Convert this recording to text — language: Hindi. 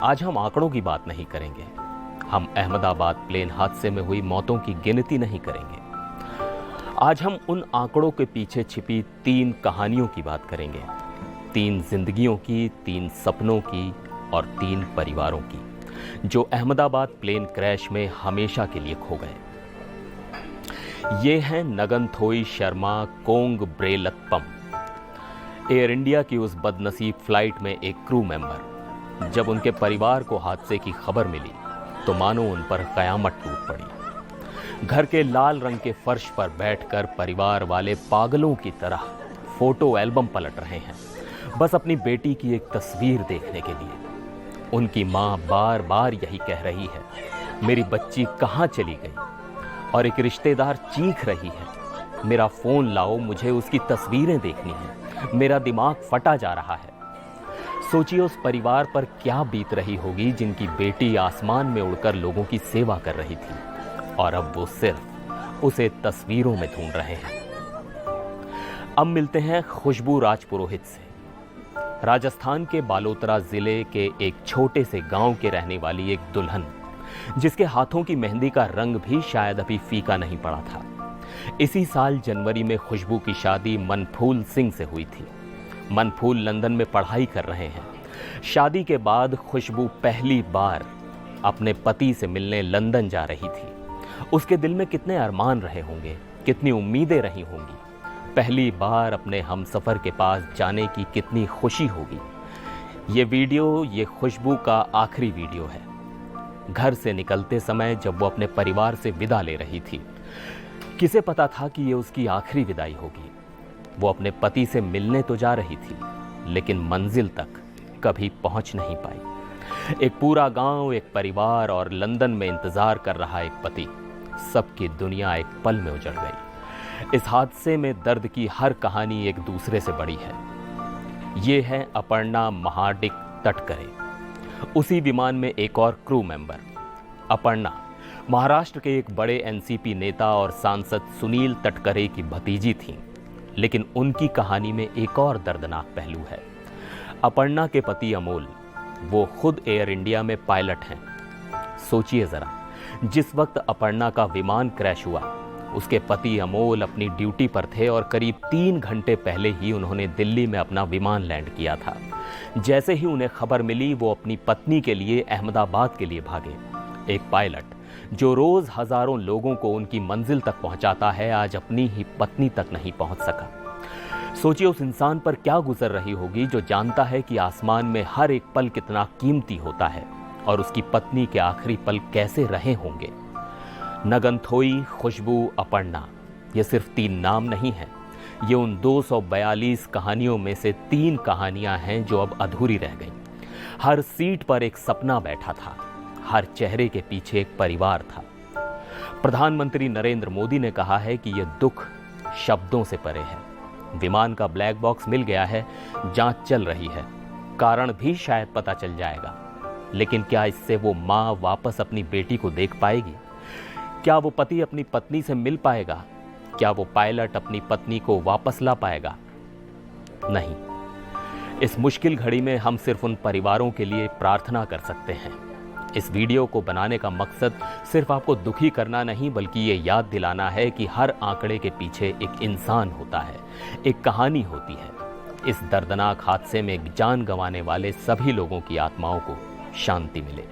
आज हम आंकड़ों की बात नहीं करेंगे। हम अहमदाबाद प्लेन हादसे में हुई मौतों की गिनती नहीं करेंगे। आज हम उन आंकड़ों के पीछे छिपी 3 कहानियों की बात करेंगे। 3 जिंदगियों की, 3 सपनों की और 3 परिवारों की, जो अहमदाबाद प्लेन क्रैश में हमेशा के लिए खो गए। ये हैं नगनथोई शर्मा कोंगब्रेलत्पम, एयर इंडिया की उस बदनसीब फ्लाइट में एक क्रू मेंबर। जब उनके परिवार को हादसे की खबर मिली तो मानो उन पर कयामत टूट पड़ी। घर के लाल रंग के फर्श पर बैठकर परिवार वाले पागलों की तरह फोटो एल्बम पलट रहे हैं, बस अपनी बेटी की एक तस्वीर देखने के लिए। उनकी मां बार बार यही कह रही है, मेरी बच्ची कहां चली गई, और एक रिश्तेदार चीख रही है, मेरा फोन लाओ, मुझे उसकी तस्वीरें देखनी है, मेरा दिमाग फटा जा रहा है। सोचिए उस परिवार पर क्या बीत रही होगी जिनकी बेटी आसमान में उड़कर लोगों की सेवा कर रही थी, और अब वो सिर्फ उसे तस्वीरों में ढूंढ रहे हैं। अब मिलते हैं खुशबू राजपुरोहित से। राजस्थान के बालोतरा जिले के एक छोटे से गांव के रहने वाली एक दुल्हन, जिसके हाथों की मेहंदी का रंग भी शायद अभी फीका नहीं पड़ा था। इसी साल जनवरी में खुशबू की शादी मनफूल सिंह से हुई थी। मनफूल लंदन में पढ़ाई कर रहे हैं। शादी के बाद खुशबू पहली बार अपने पति से मिलने लंदन जा रही थी। उसके दिल में कितने अरमान रहे होंगे, कितनी उम्मीदें रही होंगी। पहली बार अपने हमसफर के पास जाने की कितनी खुशी होगी। ये खुशबू का आखिरी वीडियो है। घर से निकलते समय जब वो अपने परिवार से विदा ले रही थी, किसे पता था कि ये उसकी आखिरी विदाई होगी। वो अपने पति से मिलने तो जा रही थी, लेकिन मंजिल तक कभी पहुंच नहीं पाई। एक पूरा गांव, एक परिवार और लंदन में इंतजार कर रहा एक पति, सबकी दुनिया एक पल में उजड़ गई। इस हादसे में दर्द की हर कहानी एक दूसरे से बड़ी है। ये है अपर्णा महाडिक तटकरे। उसी विमान में एक और क्रू मेंबर। अपर्णा महाराष्ट्र के एक बड़े एनसीपी नेता और सांसद सुनील तटकरे की भतीजी थीं, लेकिन उनकी कहानी में एक और दर्दनाक पहलू है। अपर्णा के पति अमोल, वो खुद एयर इंडिया में पायलट हैं। सोचिए जरा, जिस वक्त अपर्णा का विमान क्रैश हुआ, उसके पति अमोल अपनी ड्यूटी पर थे और करीब 3 घंटे पहले ही उन्होंने दिल्ली में अपना विमान लैंड किया था। जैसे ही उन्हें खबर मिली, वो अपनी पत्नी के लिए अहमदाबाद के लिए भागे। एक पायलट जो रोज हजारों लोगों को उनकी मंजिल तक पहुंचाता है, आज अपनी ही पत्नी तक नहीं पहुंच सका। सोचिए उस इंसान पर क्या गुजर रही होगी जो जानता है कि आसमान में हर एक पल कितना कीमती होता है, और उसकी पत्नी के आखिरी पल कैसे रहे होंगे। नगनथोई, खुशबू, अपर्णा, ये सिर्फ 3 नाम नहीं हैं। ये उन 242 कहानियों में से 3 कहानियां हैं जो अब अधूरी रह गईं। हर सीट पर एक सपना बैठा था, हर चेहरे के पीछे एक परिवार था। प्रधानमंत्री नरेंद्र मोदी ने कहा है कि यह दुख शब्दों से परे है। विमान का ब्लैक बॉक्स मिल गया है, जांच चल रही है, कारण भी शायद पता चल जाएगा। लेकिन क्या इससे वो मां वापस अपनी बेटी को देख पाएगी? क्या वो पति अपनी पत्नी से मिल पाएगा? क्या वो पायलट अपनी पत्नी को वापस ला पाएगा? नहीं। इस मुश्किल घड़ी में हम सिर्फ उन परिवारों के लिए प्रार्थना कर सकते हैं। इस वीडियो को बनाने का मकसद सिर्फ आपको दुखी करना नहीं, बल्कि ये याद दिलाना है कि हर आंकड़े के पीछे एक इंसान होता है, एक कहानी होती है। इस दर्दनाक हादसे में जान गंवाने वाले सभी लोगों की आत्माओं को शांति मिले।